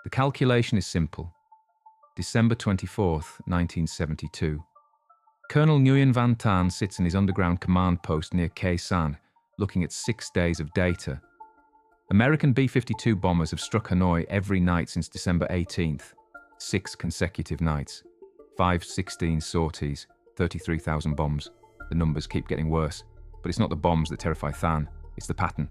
The calculation is simple. December 24th, 1972. Colonel Nguyen Van Thanh sits in his underground command post near Khe Sanh, looking at 6 days of data. American B-52 bombers have struck Hanoi every night since December 18th. 6 consecutive nights. 516 sorties, 33,000 bombs. The numbers keep getting worse, but it's not the bombs that terrify Thanh, it's the pattern.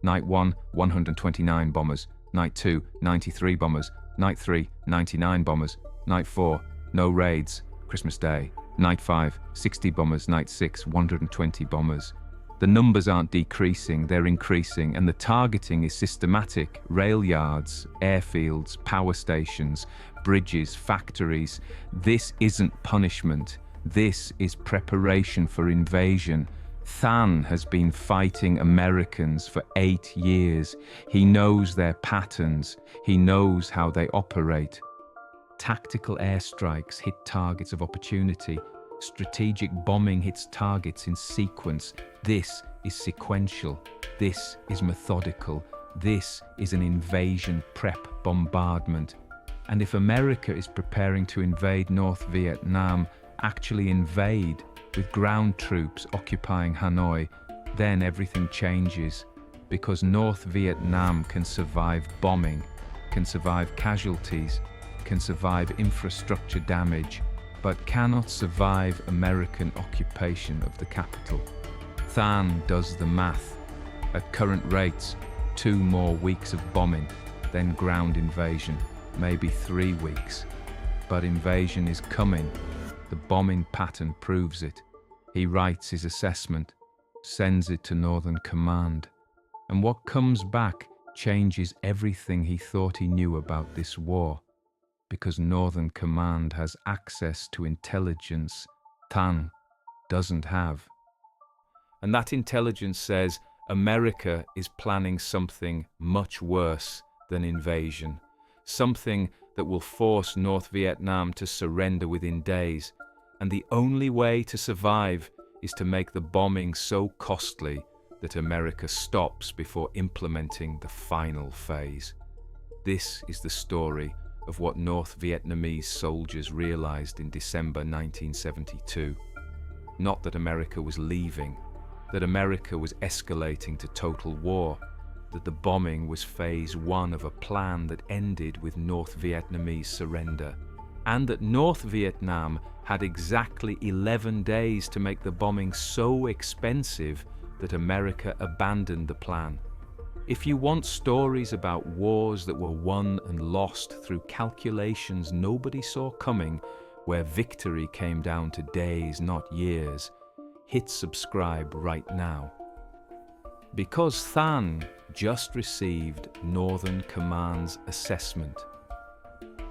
Night 1, 129 bombers. Night 2, 93 bombers. Night 3, 99 bombers. Night 4, no raids, Christmas Day. Night 5, 60 bombers. Night 6, 120 bombers. The numbers aren't decreasing, they're increasing, and the targeting is systematic. Railyards, airfields, power stations, bridges, factories. This isn't punishment. This is preparation for invasion. Thanh has been fighting Americans for 8 years. He knows their patterns. He knows how they operate. Tactical airstrikes hit targets of opportunity. Strategic bombing hits targets in sequence. This is sequential. This is methodical. This is an invasion prep bombardment. And if America is preparing to invade North Vietnam, actually invade with ground troops occupying Hanoi, then everything changes, because North Vietnam can survive bombing, can survive casualties, can survive infrastructure damage, but cannot survive American occupation of the capital. Thanh does the math. At current rates, 2 more weeks of bombing, then ground invasion, maybe 3 weeks. But invasion is coming. The bombing pattern proves it. He writes his assessment, sends it to Northern Command, and what comes back changes everything he thought he knew about this war, because Northern Command has access to intelligence Thanh doesn't have. And that intelligence says America is planning something much worse than invasion, something that will force North Vietnam to surrender within days. And the only way to survive is to make the bombing so costly that America stops before implementing the final phase. This is the story of what North Vietnamese soldiers realized in December 1972. Not that America was leaving, that America was escalating to total war, that the bombing was phase 1 of a plan that ended with North Vietnamese surrender, and that North Vietnam had exactly 11 days to make the bombing so expensive that America abandoned the plan. If you want stories about wars that were won and lost through calculations nobody saw coming, where victory came down to days, not years, hit subscribe right now. Because Thanh just received Northern Command's assessment.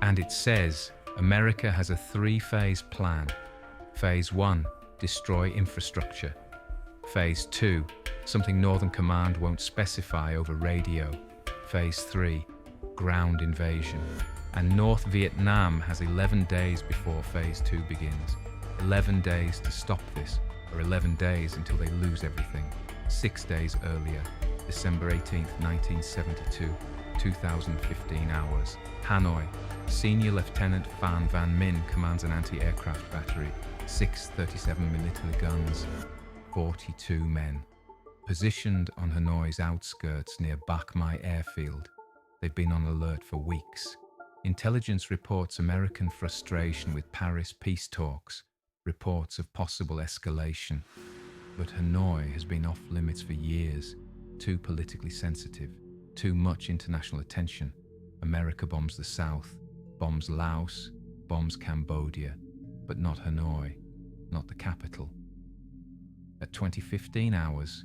And it says America has a 3-phase plan. Phase 1, destroy infrastructure. Phase 2, something Northern Command won't specify over radio. Phase 3, ground invasion. And North Vietnam has 11 days before Phase 2 begins. 11 days to stop this, or 11 days until they lose everything. 6 days earlier, December 18th, 1972, 2015 hours. Hanoi. Senior Lieutenant Phan Van Minh commands an anti-aircraft battery, 6 37mm guns, 42 men. Positioned on Hanoi's outskirts near Bac Mai airfield, they've been on alert for weeks. Intelligence reports American frustration with Paris peace talks, reports of possible escalation. But Hanoi has been off limits for years, too politically sensitive, too much international attention. America bombs the South, bombs Laos, bombs Cambodia, but not Hanoi, not the capital. At 2015 hours,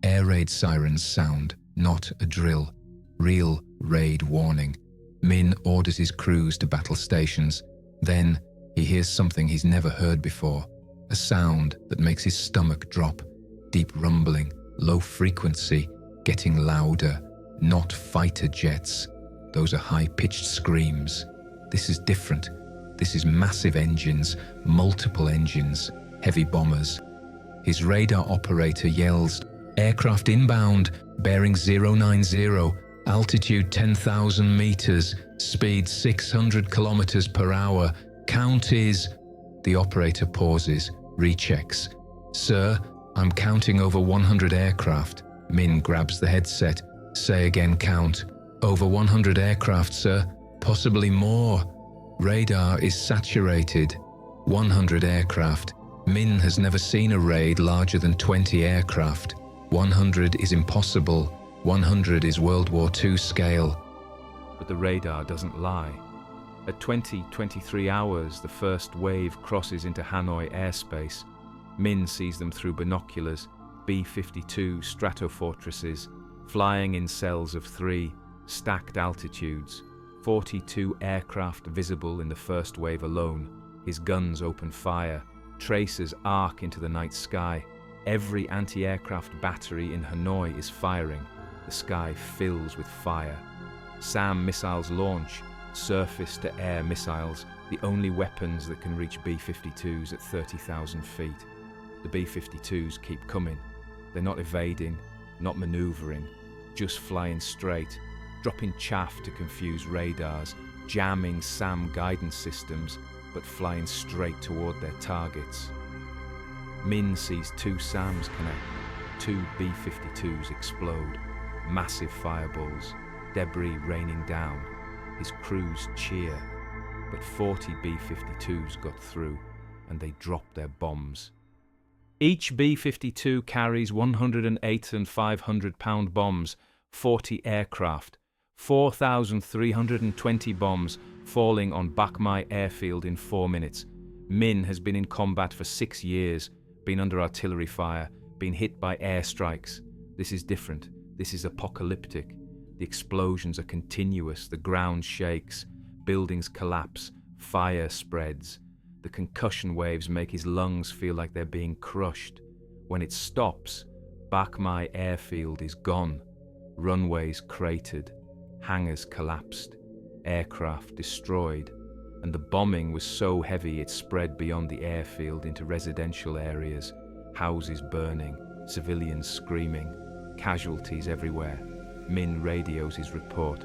air raid sirens sound, not a drill. Real raid warning. Min orders his crews to battle stations. Then he hears something he's never heard before. A sound that makes his stomach drop. Deep rumbling, low frequency, getting louder. Not fighter jets. Those are high-pitched screams. This is different. This is massive engines, multiple engines, heavy bombers. His radar operator yells, "Aircraft inbound, bearing 090, Altitude 10,000 meters, speed 600 kilometers per hour. Count is... The operator pauses, rechecks. Sir, I'm counting over 100 aircraft. Min grabs the headset. Say again, count. Over 100 aircraft, sir. Possibly more. Radar is saturated. 100 aircraft. Min has never seen a raid larger than 20 aircraft. 100 is impossible. 100 is World War II scale. But the radar doesn't lie. At 23 hours, the first wave crosses into Hanoi airspace. Min sees them through binoculars, B-52 stratofortresses, flying in cells of 3, stacked altitudes, 42 aircraft visible in the first wave alone. His guns open fire, tracers arc into the night sky. Every anti-aircraft battery in Hanoi is firing. The sky fills with fire. SAM missiles launch, surface-to-air missiles, the only weapons that can reach B-52s at 30,000 feet. The B-52s keep coming. They're not evading, not maneuvering, just flying straight, dropping chaff to confuse radars, jamming SAM guidance systems, but flying straight toward their targets. Min sees 2 SAMs connect, 2 B-52s explode, massive fireballs, debris raining down. His crews cheer, but 40 B-52s got through, and they dropped their bombs. Each B-52 carries 108 and 500-pound bombs, 40 aircraft, 4,320 bombs falling on Bach Mai airfield in 4 minutes. Min has been in combat for 6 years, been under artillery fire, been hit by airstrikes. This is different. This is apocalyptic. The explosions are continuous, the ground shakes, buildings collapse, fire spreads. The concussion waves make his lungs feel like they're being crushed. When it stops, Bach Mai airfield is gone. Runways cratered, hangars collapsed, aircraft destroyed, and the bombing was so heavy it spread beyond the airfield into residential areas, houses burning, civilians screaming, casualties everywhere. Min radios his report.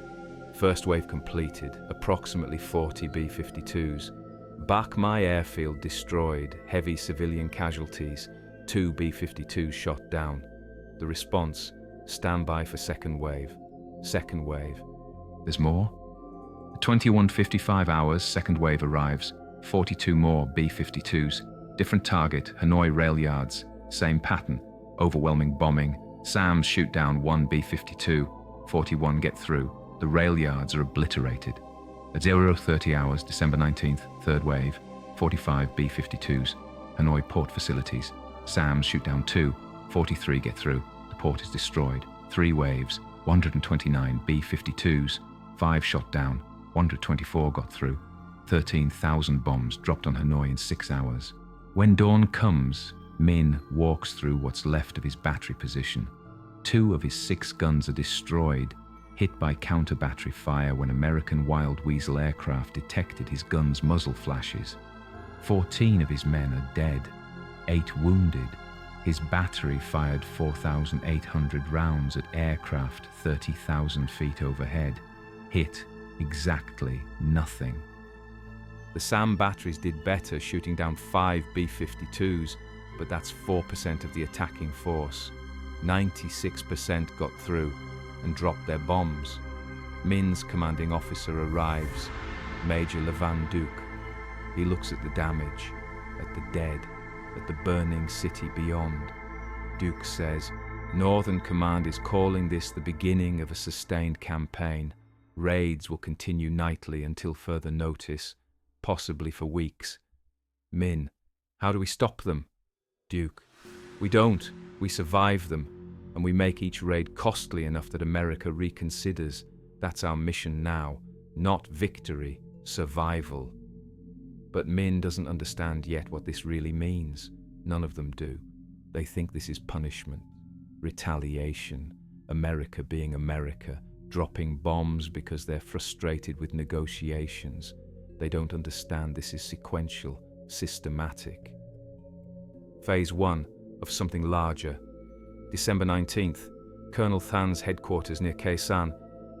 First wave completed, approximately 40 B-52s. Bach Mai airfield destroyed, heavy civilian casualties, 2 B-52s shot down. The response, stand by for second wave. Second wave. There's more? At 21:55 hours, second wave arrives. 42 more B-52s. Different target, Hanoi railyards. Same pattern. Overwhelming bombing. SAMs shoot down 1 B-52. 41 get through. The railyards are obliterated. At 0:30 hours, December 19th, third wave. 45 B-52s. Hanoi port facilities. SAMs shoot down 2. 43 get through. The port is destroyed. 3 waves. 129 B-52s. 5 shot down. 124 got through. 13,000 bombs dropped on Hanoi in 6 hours. When dawn comes, Min walks through what's left of his battery position. 2 of his 6 guns are destroyed, hit by counter-battery fire when American Wild Weasel aircraft detected his gun's muzzle flashes. 14 of his men are dead, 8 wounded. His battery fired 4,800 rounds at aircraft 30,000 feet overhead. Hit exactly nothing. The SAM batteries did better, shooting down 5 B-52s, but that's 4% of the attacking force. 96% got through and dropped their bombs. Min's commanding officer arrives, Major Levan Duke. He looks at the damage, at the dead, at the burning city beyond. Duke says, Northern Command is calling this the beginning of a sustained campaign. Raids will continue nightly until further notice, possibly for weeks. Min, how do we stop them? Duke, we don't. We survive them, and we make each raid costly enough that America reconsiders. That's our mission now. Not victory, survival. But Min doesn't understand yet what this really means. None of them do. They think this is punishment, retaliation, America being America, dropping bombs because they're frustrated with negotiations. They don't understand this is sequential, systematic. Phase 1 of something larger. December 19th, Colonel Than's headquarters near Khe Sanh.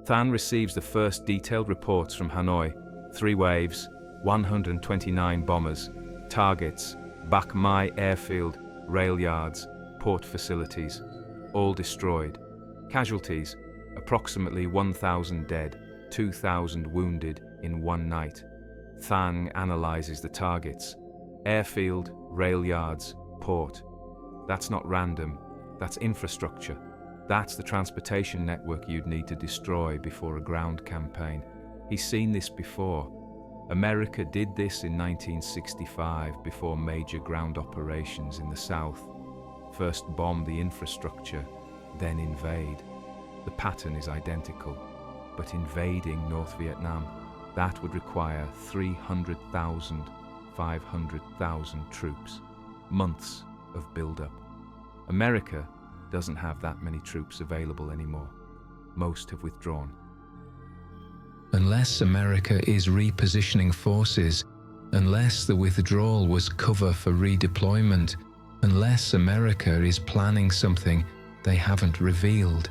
Thanh receives the first detailed reports from Hanoi. 3 waves, 129 bombers, targets, Bac Mai airfield, railyards, port facilities, all destroyed. Casualties, approximately 1,000 dead, 2,000 wounded in one night. Thanh analyzes the targets. Airfield, railyards, port. That's not random, that's infrastructure. That's the transportation network you'd need to destroy before a ground campaign. He's seen this before. America did this in 1965 before major ground operations in the South. First bomb the infrastructure, then invade. The pattern is identical, but invading North Vietnam, that would require 300,000, 500,000 troops. Months of build-up. America doesn't have that many troops available anymore. Most have withdrawn. Unless America is repositioning forces, unless the withdrawal was cover for redeployment, unless America is planning something they haven't revealed.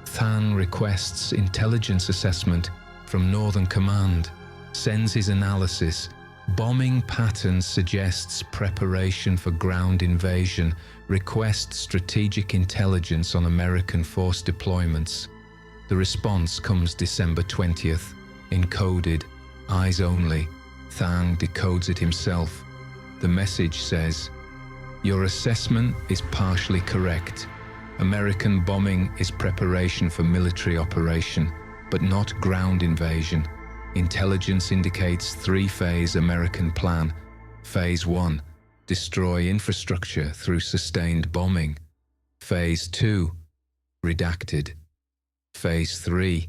Thanh requests intelligence assessment from Northern Command, sends his analysis. Bombing patterns suggests preparation for ground invasion, requests strategic intelligence on American force deployments. The response comes December 20th, encoded, eyes only. Thanh decodes it himself. The message says, "Your assessment is partially correct. American bombing is preparation for military operation, but not ground invasion. Intelligence indicates 3-phase American plan. Phase 1, destroy infrastructure through sustained bombing. Phase 2, redacted. Phase 3,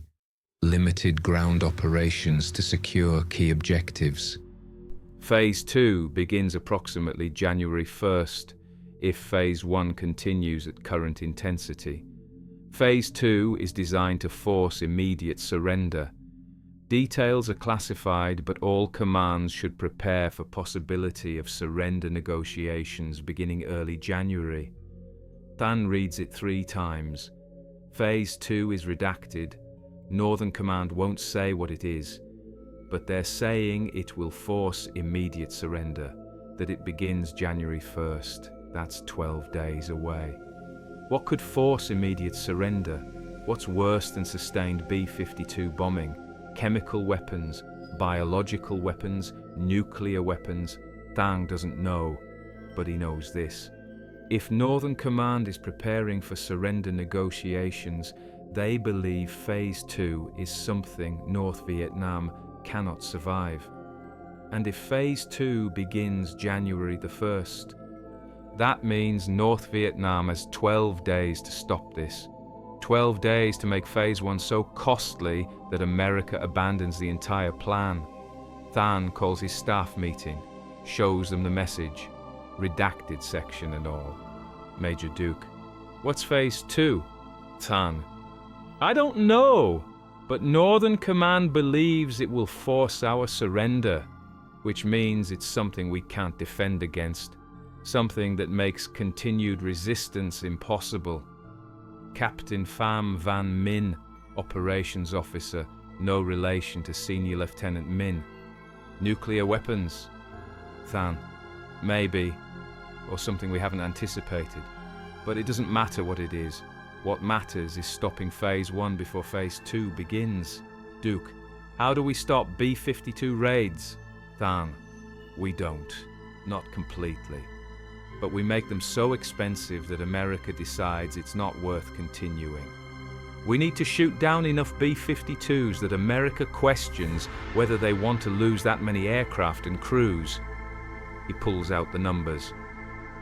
limited ground operations to secure key objectives." Phase 2 begins approximately January 1st, if Phase 1 continues at current intensity. Phase 2 is designed to force immediate surrender. Details are classified, but all commands should prepare for possibility of surrender negotiations beginning early January. Thanh reads it 3 times. Phase 2 is redacted. Northern Command won't say what it is, but they're saying it will force immediate surrender, that it begins January 1st. That's 12 days away. What could force immediate surrender? What's worse than sustained B-52 bombing? Chemical weapons, biological weapons, nuclear weapons? Thanh doesn't know, but he knows this. If Northern Command is preparing for surrender negotiations, they believe Phase 2 is something North Vietnam cannot survive. And if Phase 2 begins January the 1st, that means North Vietnam has 12 days to stop this. 12 days to make Phase 1 so costly that America abandons the entire plan. Thanh calls his staff meeting, shows them the message, redacted section and all. Major Duke: "What's Phase 2? Thanh: "I don't know, but Northern Command believes it will force our surrender, which means it's something we can't defend against, something that makes continued resistance impossible." Captain Pham Van Minh, operations officer, no relation to Senior Lieutenant Minh. "Nuclear weapons?" Thanh: "Maybe, or something we haven't anticipated. But it doesn't matter what it is. What matters is stopping Phase 1 before Phase 2 begins." Duke: "How do we stop B-52 raids?" Thanh: "We don't. Not completely. But we make them so expensive that America decides it's not worth continuing. We need to shoot down enough B-52s that America questions whether they want to lose that many aircraft and crews." He pulls out the numbers.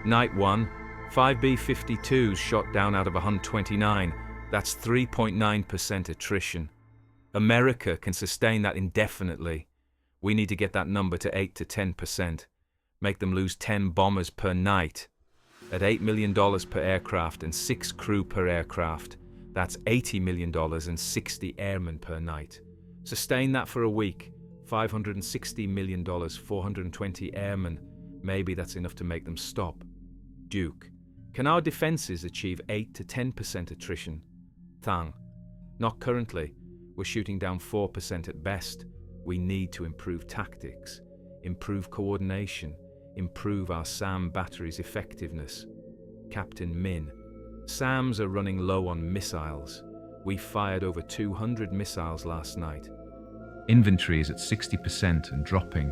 Night 1, 5 B-52s shot down out of 129. That's 3.9% attrition. America can sustain that indefinitely. We need to get that number to 8 to 10%. Make them lose 10 bombers per night. At $8 million per aircraft and 6 crew per aircraft, that's $80 million and 60 airmen per night. Sustain that for a week. $560 million, 420 airmen. Maybe that's enough to make them stop. Duke: "Can our defenses achieve 8 to 10% attrition?" Thanh: Not currently. We're shooting down 4% at best. We need to improve tactics, improve coordination, improve our SAM battery's effectiveness. Captain Min, SAMs are running low on missiles. We fired over 200 missiles last night. Inventory is at 60% and dropping,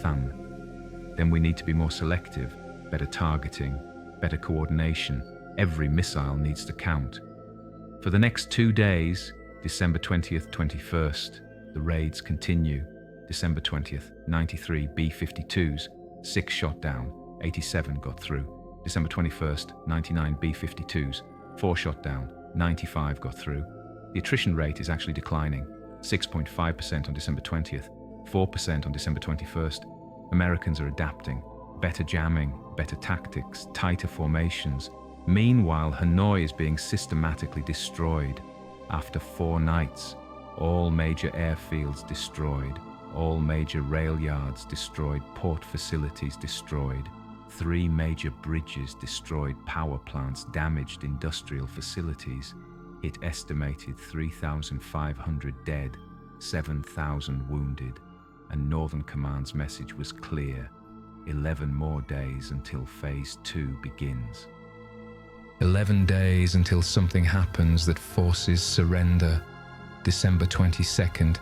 Than. Then we need to be more selective, better targeting, better coordination. Every missile needs to count. For the next 2 days, December 20th, 21st, the raids continue. December 20th, 93 B-52s, 6 shot down, 87 got through. December 21st, 99 B-52s, 4 shot down, 95 got through. The attrition rate is actually declining, 6.5% on December 20th, 4% on December 21st. Americans are adapting, better jamming, better tactics, tighter formations. Meanwhile, Hanoi is being systematically destroyed. After 4 nights, all major airfields destroyed, all major railyards destroyed, port facilities destroyed, 3 major bridges destroyed, power plants damaged, industrial facilities. It estimated 3,500 dead, 7,000 wounded, and Northern Command's message was clear: 11 more days until Phase 2 begins. 11 days until something happens that forces surrender. December 22nd,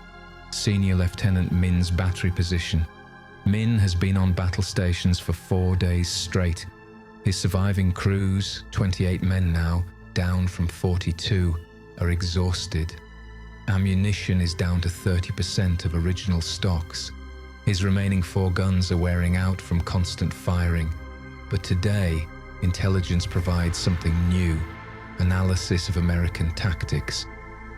Senior Lieutenant Min's battery position. Min has been on battle stations for 4 days straight. His surviving crews, 28 men now, down from 42, are exhausted. Ammunition is down to 30% of original stocks. His remaining 4 guns are wearing out from constant firing. But today, intelligence provides something new: analysis of American tactics.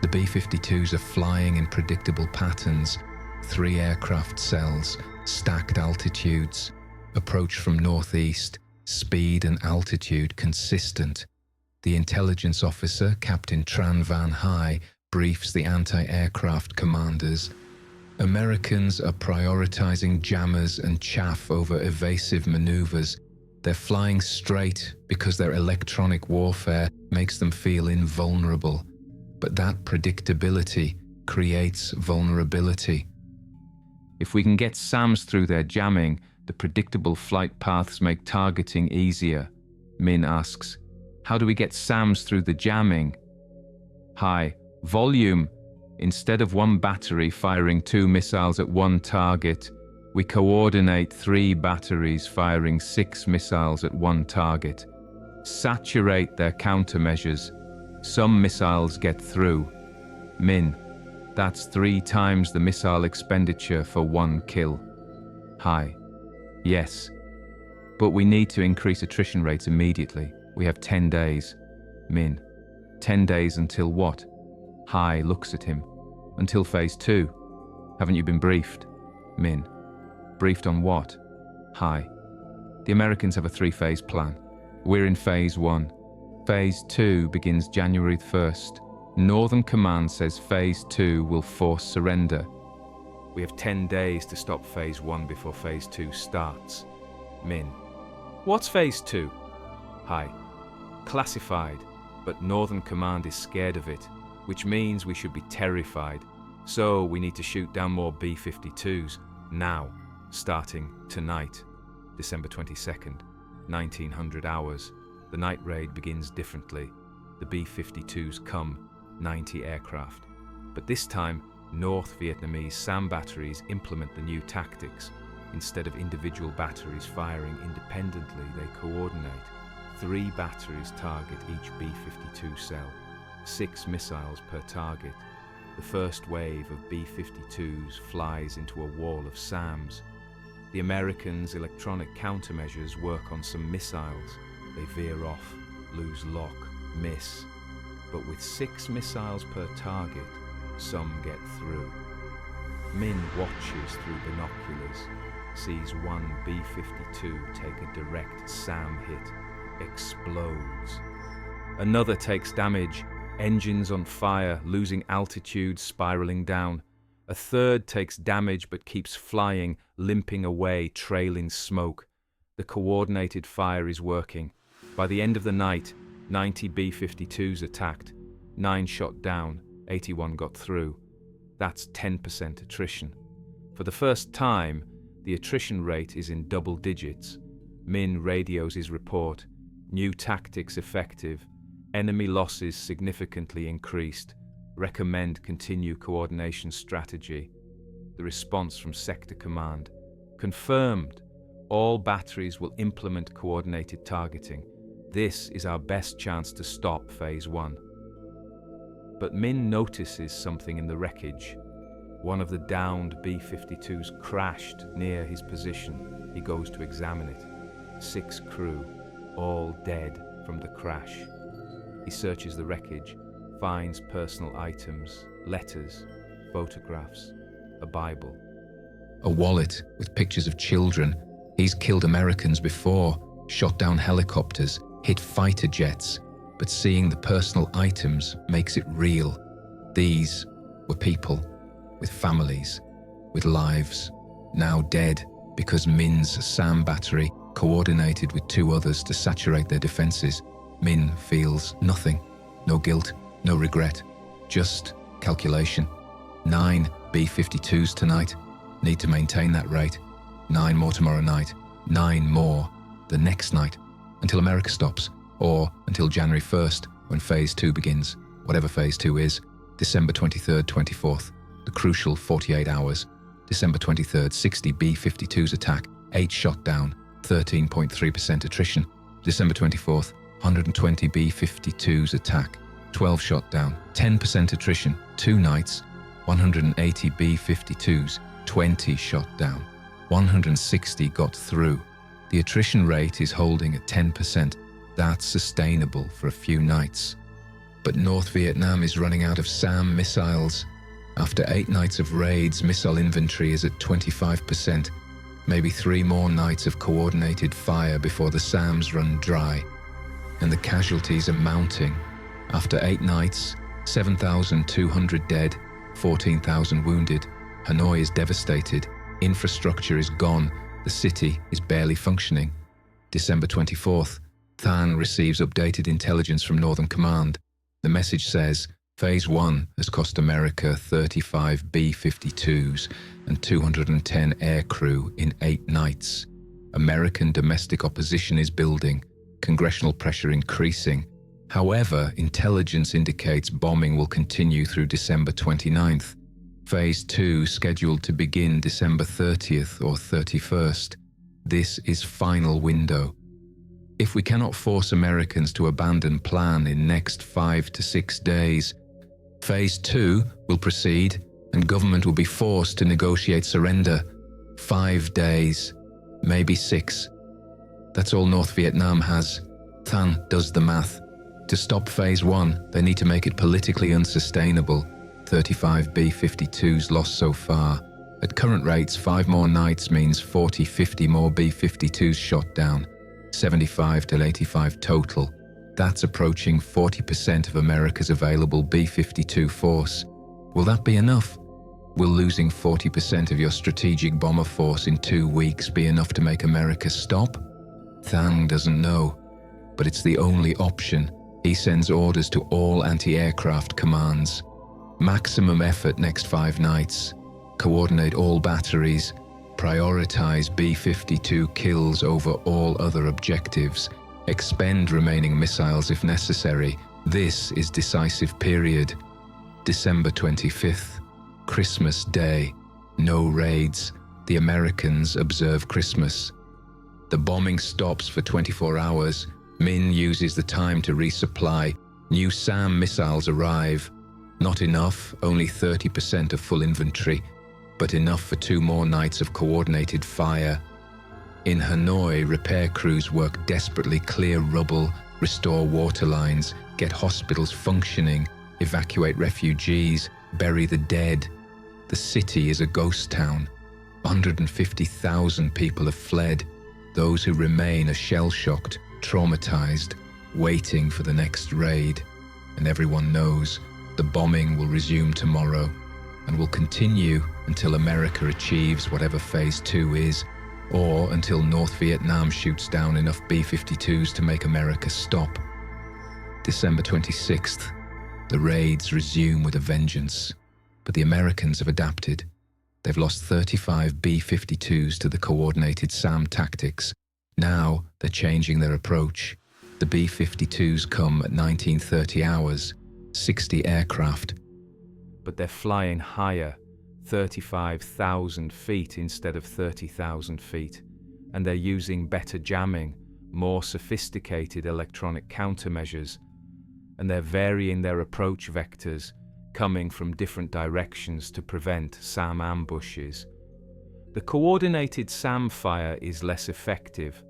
The B-52s are flying in predictable patterns, 3 aircraft cells, stacked altitudes, approach from northeast, speed and altitude consistent. The intelligence officer, Captain Tran Van Hai, briefs the anti-aircraft commanders. Americans are prioritizing jammers and chaff over evasive maneuvers. They're flying straight because their electronic warfare makes them feel invulnerable. But that predictability creates vulnerability. If we can get SAMs through their jamming, the predictable flight paths make targeting easier. Min asks, how do we get SAMs through the jamming? Hai, volume. Instead of 1 battery firing 2 missiles at 1 target, we coordinate 3 batteries firing 6 missiles at 1 target. Saturate their countermeasures. Some missiles get through. Min, that's 3 times the missile expenditure for 1 kill. Hai, yes, but we need to increase attrition rates immediately. We have 10 days. Min, 10 days until what? Hai looks at him. Until Phase 2. Haven't you been briefed? Min, briefed on what? Hai, the Americans have a 3-phase plan. We're in Phase 1. Phase 2 begins January 1st. Northern Command says Phase 2 will force surrender. We have 10 days to stop Phase 1 before Phase 2 starts. Min, what's Phase 2? Hai, classified, but Northern Command is scared of it, which means we should be terrified. So we need to shoot down more B-52s, now, starting tonight, December 22nd, 1900 hours. The night raid begins differently. The B-52s come, 90 aircraft. But this time, North Vietnamese SAM batteries implement the new tactics. Instead of individual batteries firing independently, they coordinate. 3 batteries target each B-52 cell, 6 missiles per target. The first wave of B-52s flies into a wall of SAMs. The Americans' electronic countermeasures work on some missiles. They veer off, lose lock, miss. But with 6 missiles per target, some get through. Min watches through binoculars, sees 1 B-52 take a direct SAM hit, explodes. Another takes damage, engines on fire, losing altitude, spiraling down. A third takes damage but keeps flying, limping away, trailing smoke. The coordinated fire is working. By the end of the night, 90 B-52s attacked, 9 shot down, 81 got through. That's 10% attrition. For the first time, the attrition rate is in double digits. Min radios his report. New tactics effective. Enemy losses significantly increased. Recommend continue coordination strategy. The response from Sector Command. Confirmed. All batteries will implement coordinated targeting. This is our best chance to stop Phase 1. But Min notices something in the wreckage. One of the downed B-52s crashed near his position. He goes to examine it. 6 crew, all dead from the crash. He searches the wreckage, finds personal items, letters, photographs, a Bible. A wallet with pictures of children. He's killed Americans before, shot down helicopters, hit fighter jets, but seeing the personal items makes it real. These were people, with families, with lives, now dead because Min's SAM battery coordinated with 2 others to saturate their defenses. Min feels nothing, no guilt, no regret, just calculation. 9 B-52s tonight, need to maintain that rate. 9 more tomorrow night, 9 more the next night, until America stops, or until January 1st, when Phase 2 begins, whatever Phase 2 is, December 23rd, 24th, the crucial 48 hours. December 23rd, 60 B-52s attack, 8 shot down, 13.3% attrition. December 24th, 120 B-52s attack, 12 shot down, 10% attrition, 2 nights, 180 B-52s, 20 shot down, 160 got through. The attrition rate is holding at 10%. That's sustainable for a few nights. But North Vietnam is running out of SAM missiles. After 8 nights of raids, missile inventory is at 25%. Maybe 3 more nights of coordinated fire before the SAMs run dry. And the casualties are mounting. After 8 nights, 7,200 dead, 14,000 wounded. Hanoi is devastated. Infrastructure is gone. The city is barely functioning. December 24th, Thanh receives updated intelligence from Northern Command. The message says, Phase 1 has cost America 35 B-52s and 210 aircrew in 8 nights. American domestic opposition is building, congressional pressure increasing. However, intelligence indicates bombing will continue through December 29th. Phase 2 scheduled to begin December 30th or 31st. This is final window. If we cannot force Americans to abandon plan in next 5 to 6 days, Phase 2 will proceed and government will be forced to negotiate surrender. 5 days, maybe 6. That's all North Vietnam has. Thanh does the math. To stop Phase 1, they need to make it politically unsustainable. 35 B-52s lost so far. At current rates, 5 more nights means 40-50 more B-52s shot down. 75 to 85 total. That's approaching 40% of America's available B-52 force. Will that be enough? Will losing 40% of your strategic bomber force in 2 weeks be enough to make America stop? Thanh doesn't know, but it's the only option. He sends orders to all anti-aircraft commands. Maximum effort next 5 nights. Coordinate all batteries. Prioritize B-52 kills over all other objectives. Expend remaining missiles if necessary. This is decisive period. December 25th, Christmas Day. No raids. The Americans observe Christmas. The bombing stops for 24 hours. Min uses the time to resupply. New SAM missiles arrive. Not enough, only 30% of full inventory, but enough for 2 more nights of coordinated fire. In Hanoi, repair crews work desperately, clear rubble, restore water lines, get hospitals functioning, evacuate refugees, bury the dead. The city is a ghost town. 150,000 people have fled. Those who remain are shell-shocked, traumatized, waiting for the next raid. And everyone knows the bombing will resume tomorrow and will continue until America achieves whatever Phase 2 is, or until North Vietnam shoots down enough B-52s to make America stop. December 26th. The raids resume with a vengeance, but the Americans have adapted. They've lost 35 B-52s to the coordinated SAM tactics. Now they're changing their approach. The B-52s come at 1930 hours, 60 aircraft. But they're flying higher, 35,000 feet instead of 30,000 feet, and they're using better jamming, more sophisticated electronic countermeasures, and they're varying their approach vectors, coming from different directions to prevent SAM ambushes. The coordinated SAM fire is less effective.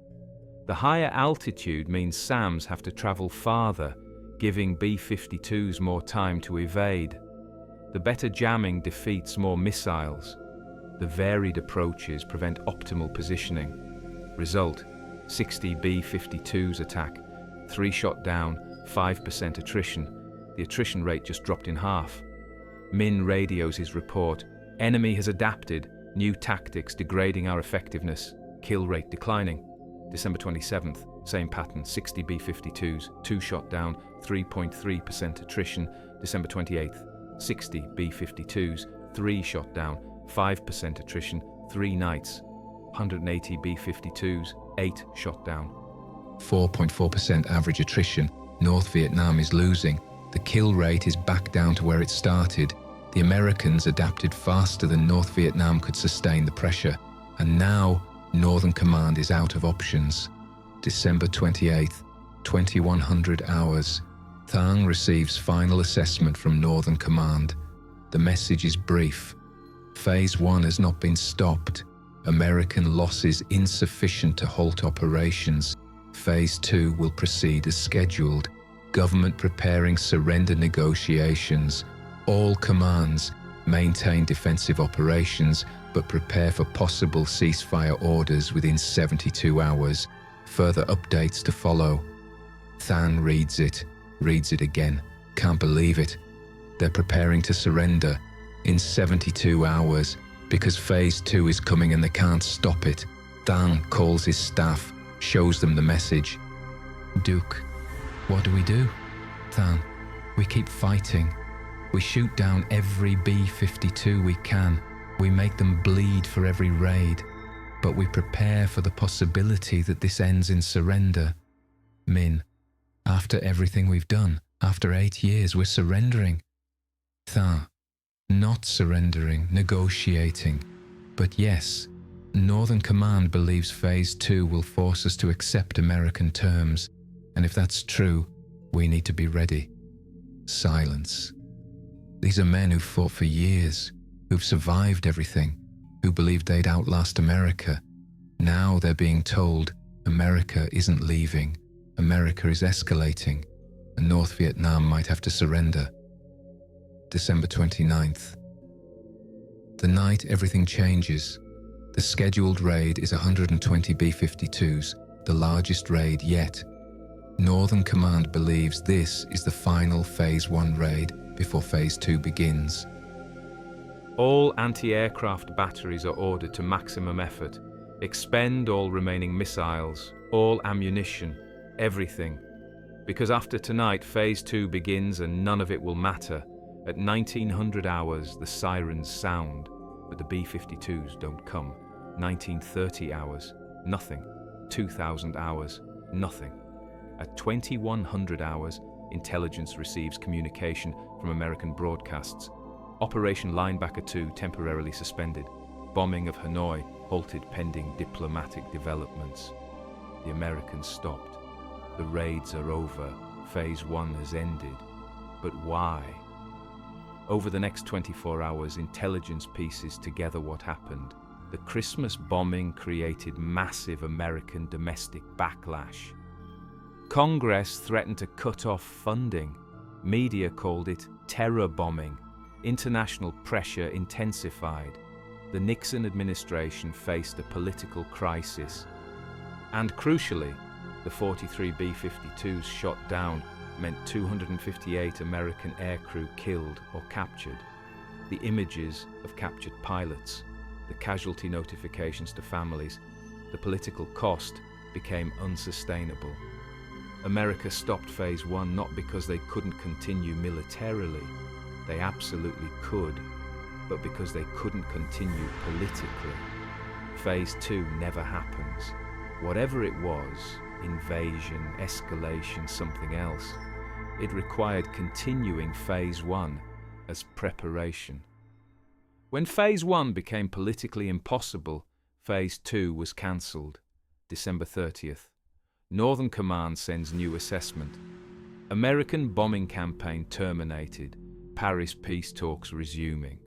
The higher altitude means SAMs have to travel farther, giving B-52s more time to evade. The better jamming defeats more missiles. The varied approaches prevent optimal positioning. Result: 60 B-52s attack, 3 shot down, 5% attrition. The attrition rate just dropped in half. Min radios his report. Enemy has adapted, new tactics degrading our effectiveness, kill rate declining. December 27th, same pattern, 60 B-52s, 2 shot down, 3.3% attrition. December 28th, 60 B-52s, 3 shot down, 5% attrition, 3 nights. 180 B-52s, 8 shot down. 4.4% average attrition. North Vietnam is losing. The kill rate is back down to where it started. The Americans adapted faster than North Vietnam could sustain the pressure. And now, Northern Command is out of options. December 28th, 2100 hours. Thang receives final assessment from Northern Command. The message is brief. Phase 1 has not been stopped. American losses insufficient to halt operations. Phase 2 will proceed as scheduled. Government preparing surrender negotiations. All commands maintain defensive operations, but prepare for possible ceasefire orders within 72 hours. Further updates to follow. Than reads it again. Can't believe it. They're preparing to surrender in 72 hours because Phase 2 is coming and they can't stop it. Than calls his staff, shows them the message. Duke, what do we do? Than, we keep fighting. We shoot down every B-52 we can. We make them bleed for every raid. But we prepare for the possibility that this ends in surrender. Min, after everything we've done, after 8 years, we're surrendering. Than, not surrendering, negotiating. But yes, Northern Command believes Phase 2 will force us to accept American terms. And if that's true, we need to be ready. Silence. These are men who fought for years, who've survived everything, who believed they'd outlast America. Now they're being told America isn't leaving, America is escalating, and North Vietnam might have to surrender. December 29th. The night everything changes. The scheduled raid is 120 B-52s, the largest raid yet. Northern Command believes this is the final Phase 1 raid before Phase 2 begins. All anti-aircraft batteries are ordered to maximum effort. Expend all remaining missiles, all ammunition, everything. Because after tonight, Phase 2 begins and none of it will matter. At 1900 hours, the sirens sound, but the B-52s don't come. 1930 hours, nothing. 2000 hours, nothing. At 2100 hours, intelligence receives communication from American broadcasts. Operation Linebacker 2 temporarily suspended. Bombing of Hanoi halted pending diplomatic developments. The Americans stopped. The raids are over. Phase 1 has ended. But why? Over the next 24 hours, intelligence pieces together what happened. The Christmas bombing created massive American domestic backlash. Congress threatened to cut off funding. Media called it terror bombing. International pressure intensified. The Nixon administration faced a political crisis. And crucially, the 43 B-52s shot down meant 258 American aircrew killed or captured. The images of captured pilots, the casualty notifications to families, the political cost became unsustainable. America stopped Phase 1 not because they couldn't continue militarily, they absolutely could, but because they couldn't continue politically. Phase 2 never happens. Whatever it was, invasion, escalation, something else, it required continuing Phase 1 as preparation. When Phase 1 became politically impossible, Phase 2 was cancelled, December 30th. Northern Command sends new assessment. American bombing campaign terminated, Paris peace talks resuming.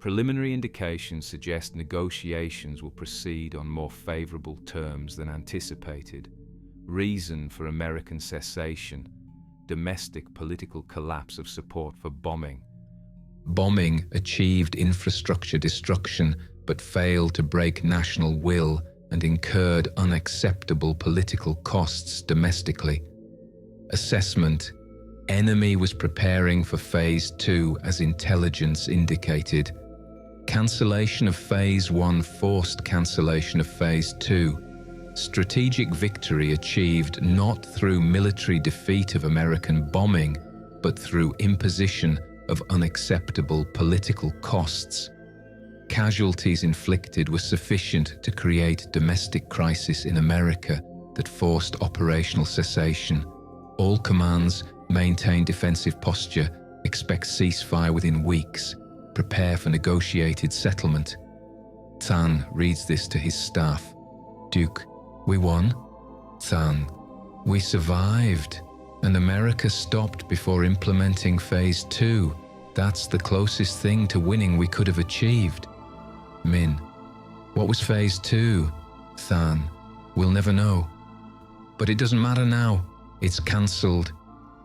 Preliminary indications suggest negotiations will proceed on more favourable terms than anticipated. Reason for American cessation: domestic political collapse of support for bombing. Bombing achieved infrastructure destruction but failed to break national will and incurred unacceptable political costs domestically. Assessment: enemy was preparing for Phase 2 as intelligence indicated. Cancellation of Phase 1 forced cancellation of Phase 2. Strategic victory achieved not through military defeat of American bombing, but through imposition of unacceptable political costs. Casualties inflicted were sufficient to create domestic crisis in America that forced operational cessation. All commands maintain defensive posture, expect ceasefire within weeks, prepare for negotiated settlement. Thanh reads this to his staff. Duke, we won? Thanh, we survived, and America stopped before implementing Phase 2. That's the closest thing to winning we could have achieved. Min, what was Phase 2? Thanh, we'll never know. But it doesn't matter now. It's cancelled.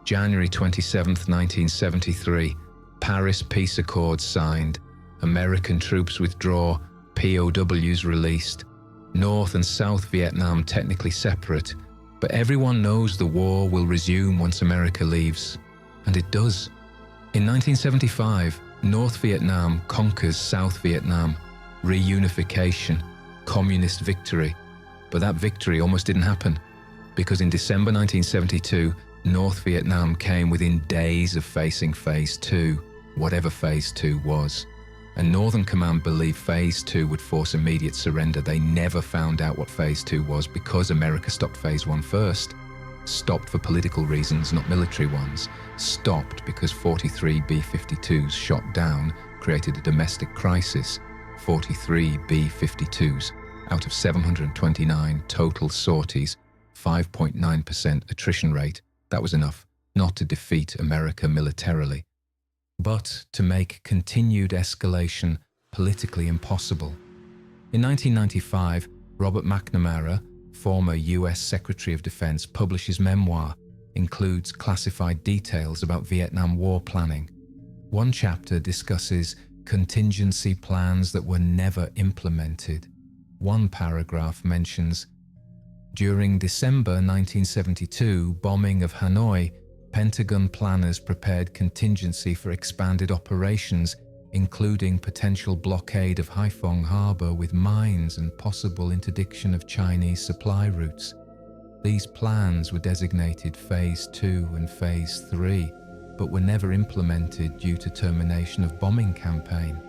January 27th, 1973. Paris Peace Accords signed. American troops withdraw. POWs released. North and South Vietnam technically separate. But everyone knows the war will resume once America leaves. And it does. In 1975, North Vietnam conquers South Vietnam. Reunification. Communist victory. But that victory almost didn't happen, because in December 1972, North Vietnam came within days of facing Phase 2, whatever Phase 2 was. And Northern Command believed Phase 2 would force immediate surrender. They never found out what Phase 2 was because America stopped Phase 1 first. Stopped for political reasons, not military ones. Stopped because 43 B-52s shot down created a domestic crisis. 43 B-52s out of 729 total sorties, 5.9% attrition rate. That was enough not to defeat America militarily, but to make continued escalation politically impossible. In 1995, Robert McNamara, former US Secretary of Defense, published his memoir, includes classified details about Vietnam War planning. One chapter discusses contingency plans that were never implemented. One paragraph mentions, during December 1972 bombing of Hanoi, Pentagon planners prepared contingency for expanded operations, including potential blockade of Haiphong harbor with mines and possible interdiction of Chinese supply routes. These plans were designated Phase 2 and Phase 3, but were never implemented due to termination of bombing campaign.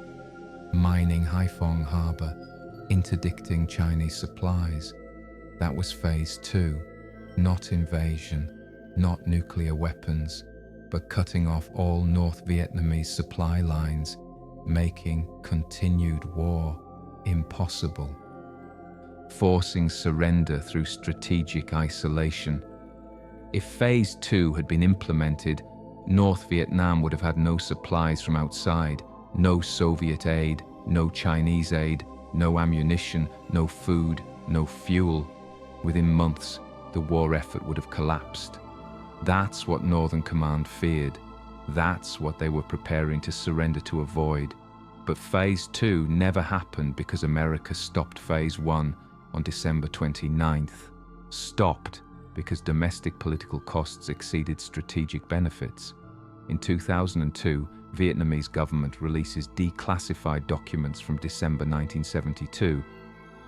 Mining Haiphong harbor, interdicting Chinese supplies. That was Phase 2, not invasion, not nuclear weapons, but cutting off all North Vietnamese supply lines, making continued war impossible. Forcing surrender through strategic isolation. If Phase 2 had been implemented, North Vietnam would have had no supplies from outside, no Soviet aid, no Chinese aid, no ammunition, no food, no fuel. Within months, the war effort would have collapsed. That's what Northern Command feared. That's what they were preparing to surrender to avoid. But Phase 2 never happened because America stopped Phase 1 on December 29th. Stopped because domestic political costs exceeded strategic benefits. In 2002, Vietnamese government releases declassified documents from December 1972,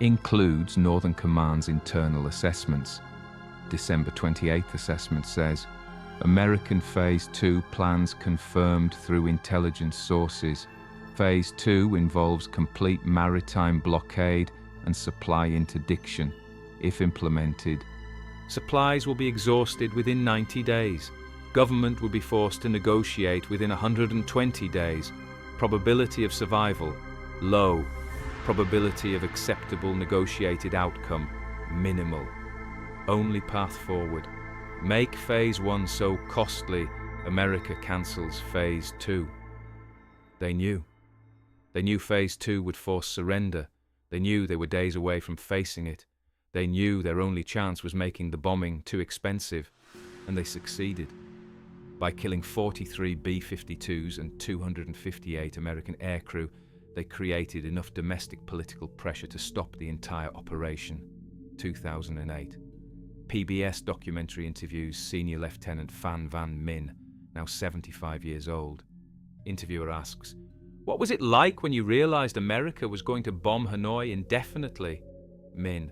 includes Northern Command's internal assessments. December 28th assessment says, American Phase 2 plans confirmed through intelligence sources. Phase 2 involves complete maritime blockade and supply interdiction. If implemented, supplies will be exhausted within 90 days. Government will be forced to negotiate within 120 days. Probability of survival, low. Probability of acceptable negotiated outcome, minimal. Only path forward. Make Phase 1 so costly, America cancels Phase 2. They knew. They knew Phase 2 would force surrender. They knew they were days away from facing it. They knew their only chance was making the bombing too expensive, and they succeeded. By killing 43 B-52s and 258 American aircrew, they created enough domestic political pressure to stop the entire operation. 2008. PBS documentary interviews Senior Lieutenant Phan Van Minh, now 75 years old. Interviewer asks, "What was it like when you realized America was going to bomb Hanoi indefinitely?" Minh,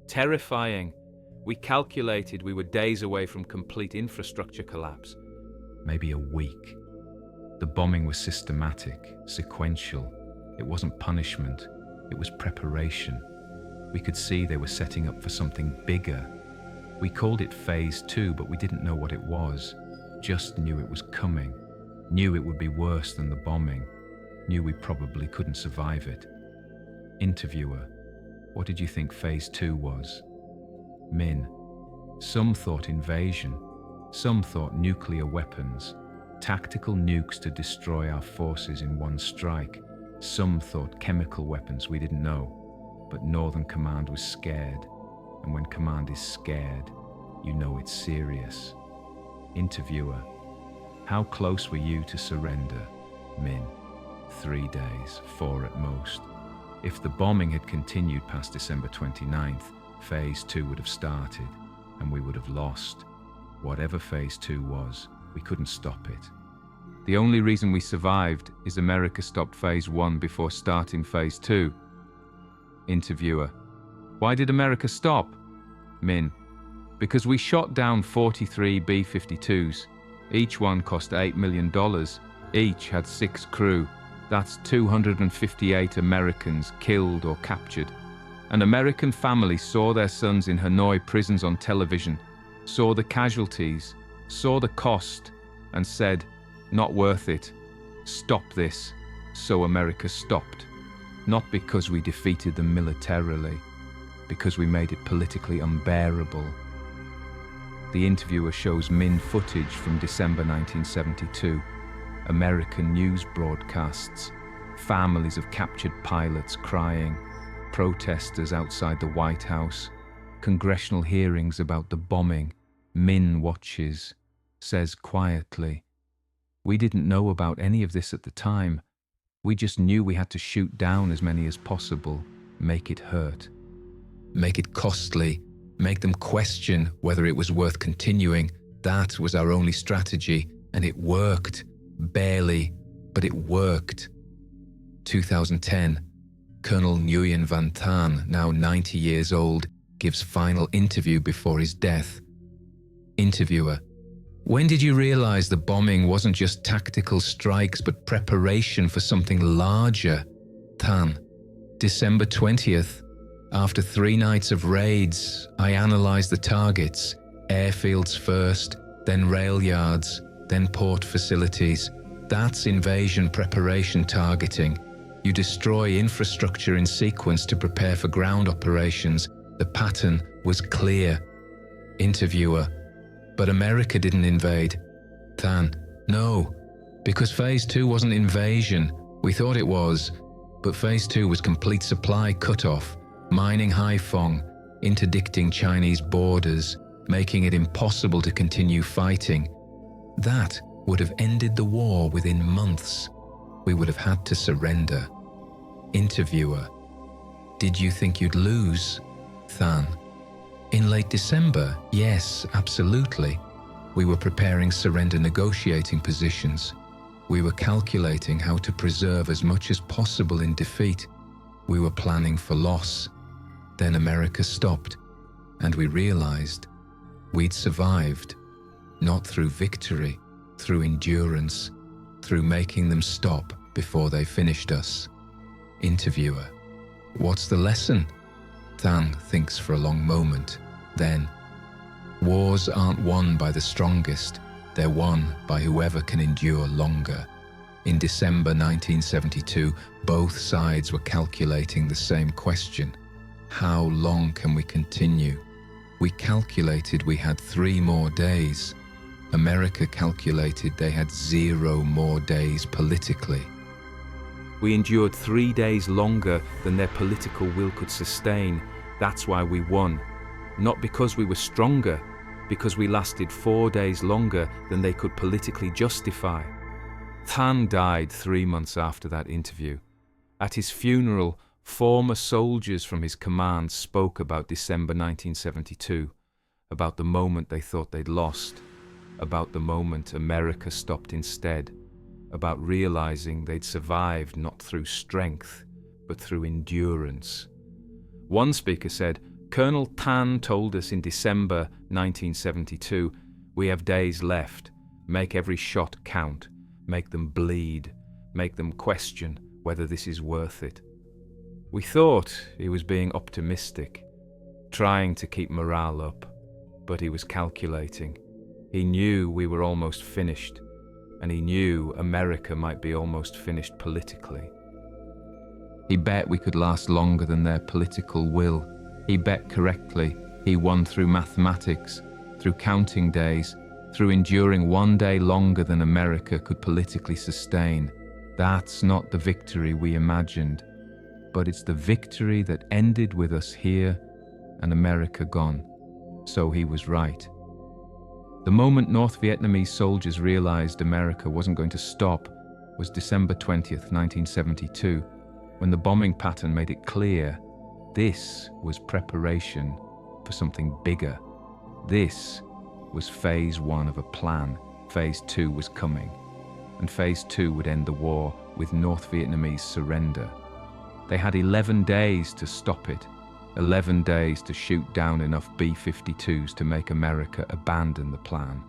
"Terrifying. We calculated we were days away from complete infrastructure collapse." Maybe a week. The bombing was systematic, sequential. It wasn't punishment, it was preparation. We could see they were setting up for something bigger. We called it Phase 2, but we didn't know what it was. Just knew it was coming. Knew it would be worse than the bombing. Knew we probably couldn't survive it. Interviewer, what did you think Phase 2 was? Minh, some thought invasion. Some thought nuclear weapons. Tactical nukes to destroy our forces in one strike. Some thought chemical weapons, we didn't know. But Northern Command was scared. And when command is scared, you know it's serious. Interviewer, how close were you to surrender? Minh, 3 days, 4 at most. If the bombing had continued past December 29th, Phase 2 would have started, and we would have lost. Whatever Phase 2 was, we couldn't stop it. The only reason we survived is America stopped Phase 1 before starting Phase 2. Interviewer, why did America stop? Minh, because we shot down 43 B-52s. Each one cost $8 million. Each had 6 crew. That's 258 Americans killed or captured. An American family saw their sons in Hanoi prisons on television, saw the casualties, saw the cost, and said, not worth it. Stop this. So America stopped. Not because we defeated them militarily, because we made it politically unbearable. The interviewer shows Minh footage from December 1972. American news broadcasts, families of captured pilots crying, protesters outside the White House, congressional hearings about the bombing. Minh watches, says quietly, "We didn't know about any of this at the time. We just knew we had to shoot down as many as possible, make it hurt. Make it costly, make them question whether it was worth continuing. That was our only strategy, and it worked. Barely, but it worked." 2010, Colonel Nguyen Van Thanh, now 90 years old, gives final interview before his death. Interviewer, when did you realize the bombing wasn't just tactical strikes but preparation for something larger? Thanh, December 20th. After 3 nights of raids, I analyzed the targets. Airfields first, then railyards, then port facilities. That's invasion preparation targeting. You destroy infrastructure in sequence to prepare for ground operations. The pattern was clear. Interviewer, but America didn't invade. Thanh, no, because Phase 2 wasn't invasion. We thought it was, but Phase 2 was complete supply cutoff, mining Haiphong, interdicting Chinese borders, making it impossible to continue fighting. That would have ended the war within months. We would have had to surrender. Interviewer, did you think you'd lose? Thanh, in late December, yes, absolutely. We were preparing surrender negotiating positions. We were calculating how to preserve as much as possible in defeat. We were planning for loss. Then America stopped, and we realized We'd survived, not through victory, through endurance, through making them stop before they finished us. Interviewer: what's the lesson? Thanh thinks for a long moment. Then, wars aren't won by the strongest, they're won by whoever can endure longer. In December 1972, both sides were calculating the same question. How long can we continue? We calculated we had 3 more days. America calculated they had 0 more days politically. We endured 3 days longer than their political will could sustain. That's why we won. Not because we were stronger, because we lasted 4 days longer than they could politically justify. Thanh died 3 months after that interview. At his funeral, former soldiers from his command spoke about December 1972, about the moment they thought they'd lost, about the moment America stopped instead, about realizing they'd survived not through strength, but through endurance. One speaker said, "Colonel Thanh told us in December 1972, we have days left. Make every shot count. Make them bleed. Make them question whether this is worth it." We thought he was being optimistic, trying to keep morale up, but he was calculating. He knew we were almost finished, and he knew America might be almost finished politically. He bet we could last longer than their political will. He bet correctly. He won through mathematics, through counting days, through enduring 1 day longer than America could politically sustain. That's not the victory we imagined, but it's the victory that ended with us here and America gone. So he was right. The moment North Vietnamese soldiers realized America wasn't going to stop was December 20th, 1972, when the bombing pattern made it clear this was preparation for something bigger. This was phase 1 of a plan. Phase 2 was coming, and phase 2 would end the war with North Vietnamese surrender. They had 11 days to stop it, 11 days to shoot down enough B-52s to make America abandon the plan,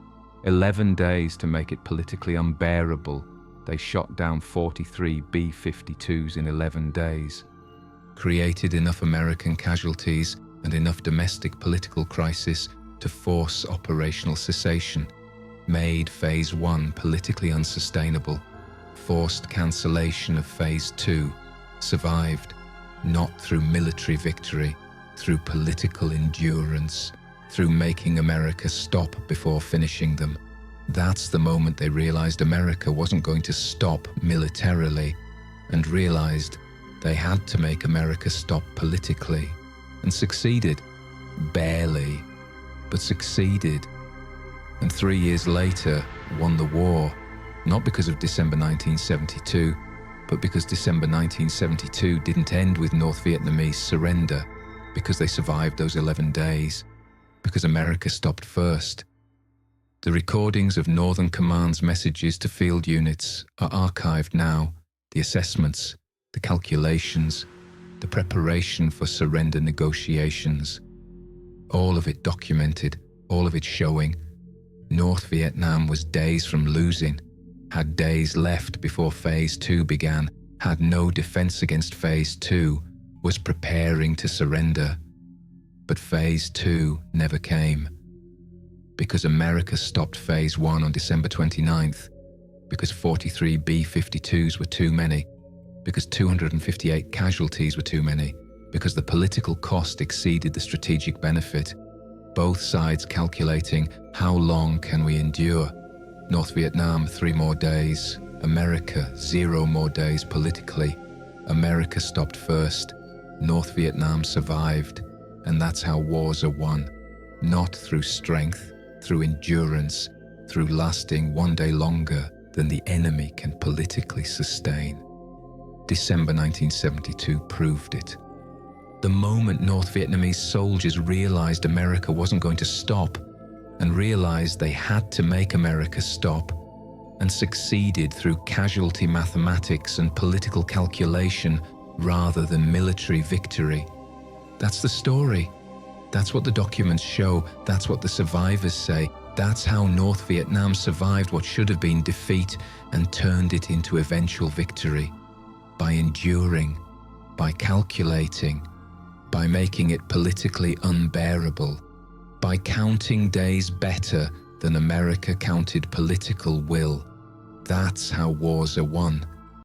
11 days to make it politically unbearable. They shot down 43 B-52s in 11 days. Created enough American casualties and enough domestic political crisis to force operational cessation, made Phase 1 politically unsustainable, forced cancellation of Phase 2, survived, not through military victory, through political endurance, through making America stop before finishing them. That's the moment they realized America wasn't going to stop militarily, and realized they had to make America stop politically, and succeeded. Barely, but succeeded. And 3 years later, won the war, not because of December 1972, but because December 1972 didn't end with North Vietnamese surrender, because they survived those 11 days, because America stopped first. The recordings of Northern Command's messages to field units are archived now, the assessments, the calculations, the preparation for surrender negotiations. All of it documented, all of it showing. North Vietnam was days from losing, had days left before Phase 2 began, had no defense against Phase 2, was preparing to surrender. But Phase 2 never came. Because America stopped Phase 1 on December 29th, because 43 B-52s were too many, because 258 casualties were too many, because the political cost exceeded the strategic benefit. Both sides calculating, how long can we endure? North Vietnam, 3 more days. America, 0 more days politically. America stopped first. North Vietnam survived. And that's how wars are won. Not through strength, through endurance, through lasting 1 day longer than the enemy can politically sustain. December 1972 proved it. The moment North Vietnamese soldiers realized America wasn't going to stop, and realized they had to make America stop, and succeeded through casualty mathematics and political calculation rather than military victory. That's the story. That's what the documents show. That's what the survivors say. That's how North Vietnam survived what should have been defeat and turned it into eventual victory. By enduring, by calculating, by making it politically unbearable, by counting days better than America counted political will. That's how wars are won.